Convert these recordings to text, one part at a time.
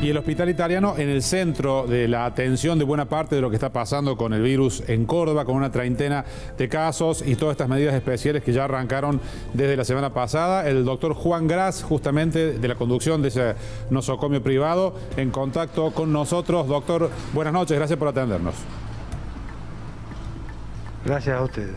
Y el Hospital Italiano en el centro de la atención de buena parte de lo que está pasando con el virus en Córdoba, con una treintena de casos y todas estas medidas especiales que ya arrancaron desde la semana pasada. El doctor Juan Gras, justamente de la conducción de ese nosocomio privado, en contacto con nosotros. Doctor, buenas noches, gracias por atendernos. Gracias a ustedes.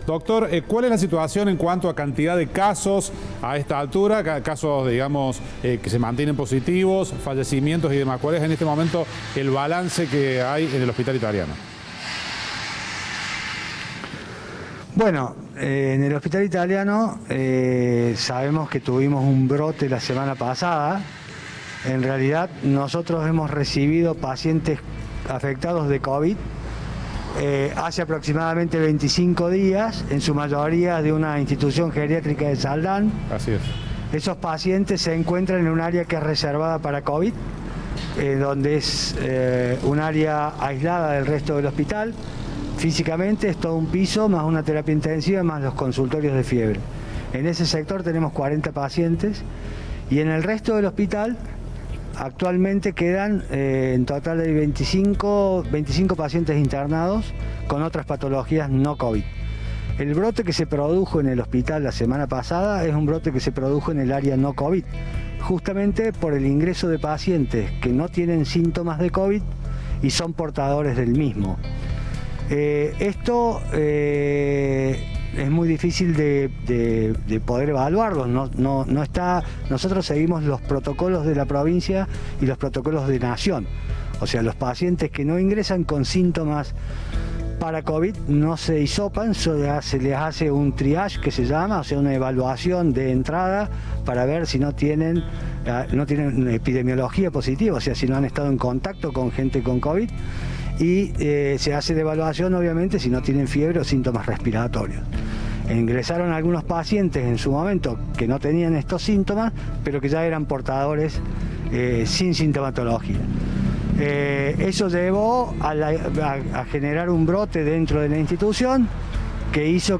Doctor, ¿cuál es la situación en cuanto a cantidad de casos a esta altura? Casos, digamos, que se mantienen positivos, fallecimientos y demás. ¿Cuál es en este momento el balance que hay en el Hospital Italiano? Bueno, en el Hospital Italiano sabemos que tuvimos un brote la semana pasada. En realidad, nosotros hemos recibido pacientes afectados de COVID hace aproximadamente 25 días, en su mayoría de una institución geriátrica de Saldán. Así es. Esos pacientes se encuentran en un área que es reservada para COVID, donde es un área aislada del resto del hospital. Físicamente es todo un piso, más una terapia intensiva, más los consultorios de fiebre. En ese sector tenemos 40 pacientes y en el resto del hospital actualmente quedan en total de 25 pacientes internados con otras patologías no COVID. El brote que se produjo en el hospital la semana pasada es un brote que se produjo en el área no COVID, justamente por el ingreso de pacientes que no tienen síntomas de COVID y son portadores del mismo. Esto es muy difícil de poder evaluarlo. No está. Nosotros seguimos los protocolos de la provincia y los protocolos de nación. O sea, los pacientes que no ingresan con síntomas para COVID no se hisopan, se les hace un triage que se llama, o sea, una evaluación de entrada para ver si no tienen una epidemiología positiva, o sea, si no han estado en contacto con gente con COVID. Y se hace de evaluación, obviamente, si no tienen fiebre o síntomas respiratorios. Ingresaron algunos pacientes en su momento que no tenían estos síntomas, pero que ya eran portadores sin sintomatología. Eso llevó a generar un brote dentro de la institución que hizo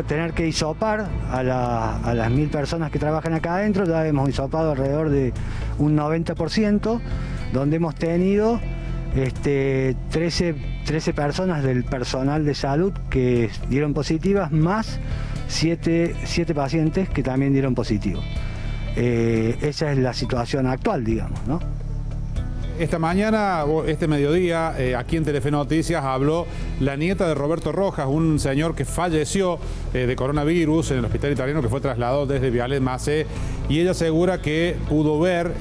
tener que hisopar a las 1000 personas que trabajan acá adentro. Ya hemos hisopado alrededor de un 90%, donde hemos tenido 13 personas del personal de salud que dieron positivas, más 7 pacientes que también dieron positivo. Esa es la situación actual, digamos, ¿no? Esta mañana, este mediodía, aquí en Telefe Noticias habló la nieta de Roberto Rojas, un señor que falleció de coronavirus en el Hospital Italiano, que fue trasladado desde Vialet Macé, y ella asegura que pudo ver,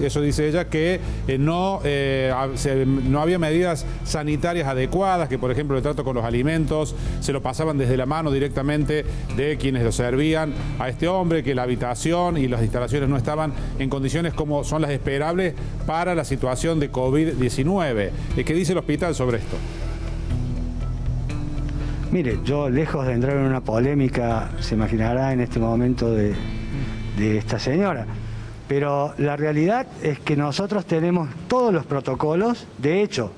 eso dice ella, que no había medidas sanitarias adecuadas, que por ejemplo el trato con los alimentos se lo pasaban desde la mano directamente de quienes lo servían a este hombre, que la habitación y las instalaciones no estaban en condiciones como son las esperables para la situación de COVID-19. ¿Qué dice el hospital sobre esto? Mire, yo lejos de entrar en una polémica, se imaginará en este momento de esta señora, pero la realidad es que nosotros tenemos todos los protocolos. De hecho,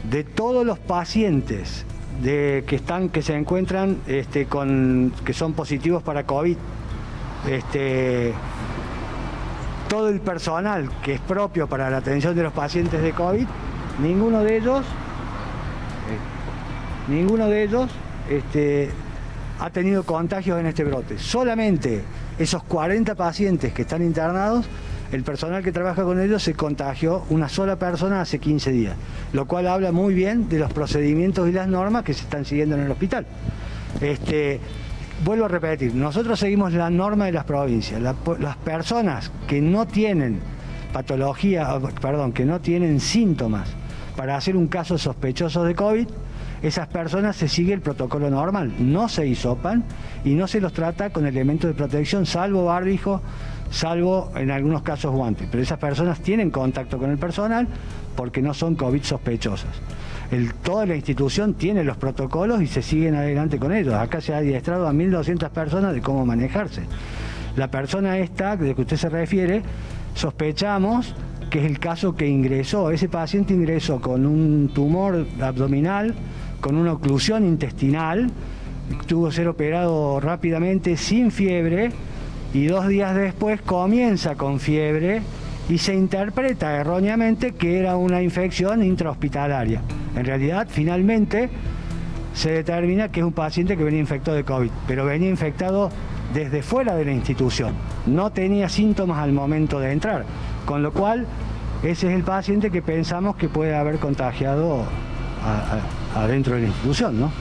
de todos los pacientes que se encuentran que son positivos para COVID, todo el personal que es propio para la atención de los pacientes de COVID, ninguno de ellos ha tenido contagios en este brote. Solamente esos 40 pacientes que están internados, el personal que trabaja con ellos se contagió una sola persona hace 15 días, lo cual habla muy bien de los procedimientos y las normas que se están siguiendo en el hospital. Vuelvo a repetir, nosotros seguimos la norma de las provincias. Las personas que no tienen que no tienen síntomas para hacer un caso sospechoso de COVID, esas personas se sigue el protocolo normal, no se hisopan y no se los trata con elementos de protección, salvo barbijo, salvo en algunos casos guantes. Pero esas personas tienen contacto con el personal porque no son COVID sospechosas. Toda la institución tiene los protocolos y se siguen adelante con ellos. Acá se ha adiestrado a 1200 personas de cómo manejarse. La persona esta, de que usted se refiere, sospechamos que es el caso que ingresó. Ese paciente ingresó con un tumor abdominal, con una oclusión intestinal, tuvo que ser operado rápidamente sin fiebre y 2 días después comienza con fiebre y se interpreta erróneamente que era una infección intrahospitalaria. En realidad, finalmente, se determina que es un paciente que venía infectado de COVID, pero venía infectado desde fuera de la institución. No tenía síntomas al momento de entrar, con lo cual ese es el paciente que pensamos que puede haber contagiado adentro de la institución, ¿no?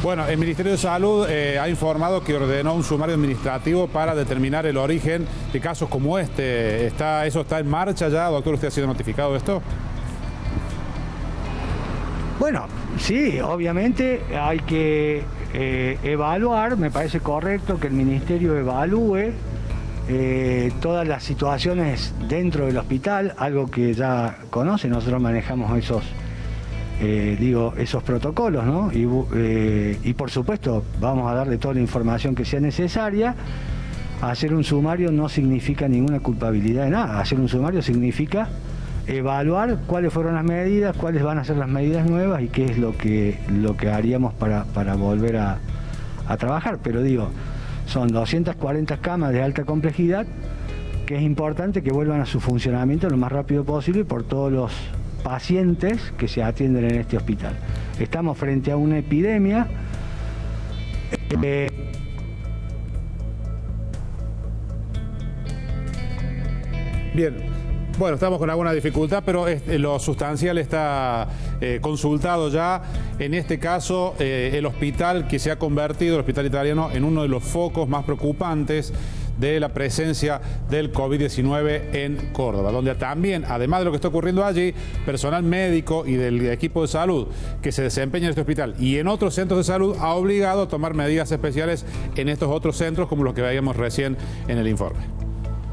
Bueno, el Ministerio de Salud ha informado que ordenó un sumario administrativo para determinar el origen de casos como este. ¿Eso está en marcha ya, doctor? ¿Usted ha sido notificado de esto? Bueno, sí, obviamente hay que evaluar, me parece correcto que el Ministerio evalúe todas las situaciones dentro del hospital, algo que ya conoce, nosotros manejamos esos protocolos, ¿no? Y por supuesto vamos a darle toda la información que sea necesaria. Hacer un sumario no significa ninguna culpabilidad de nada, hacer un sumario significa evaluar cuáles fueron las medidas, cuáles van a ser las medidas nuevas y qué es lo que haríamos para volver a trabajar. Pero digo, son 240 camas de alta complejidad que es importante que vuelvan a su funcionamiento lo más rápido posible por todos los pacientes que se atienden en este hospital. Estamos frente a una epidemia. Bien. Bueno, estamos con alguna dificultad, pero lo sustancial está consultado ya. En este caso, el hospital que se ha convertido, el hospital italiano, en uno de los focos más preocupantes de la presencia del COVID-19 en Córdoba, donde también, además de lo que está ocurriendo allí, personal médico y del equipo de salud que se desempeña en este hospital y en otros centros de salud ha obligado a tomar medidas especiales en estos otros centros, como los que veíamos recién en el informe.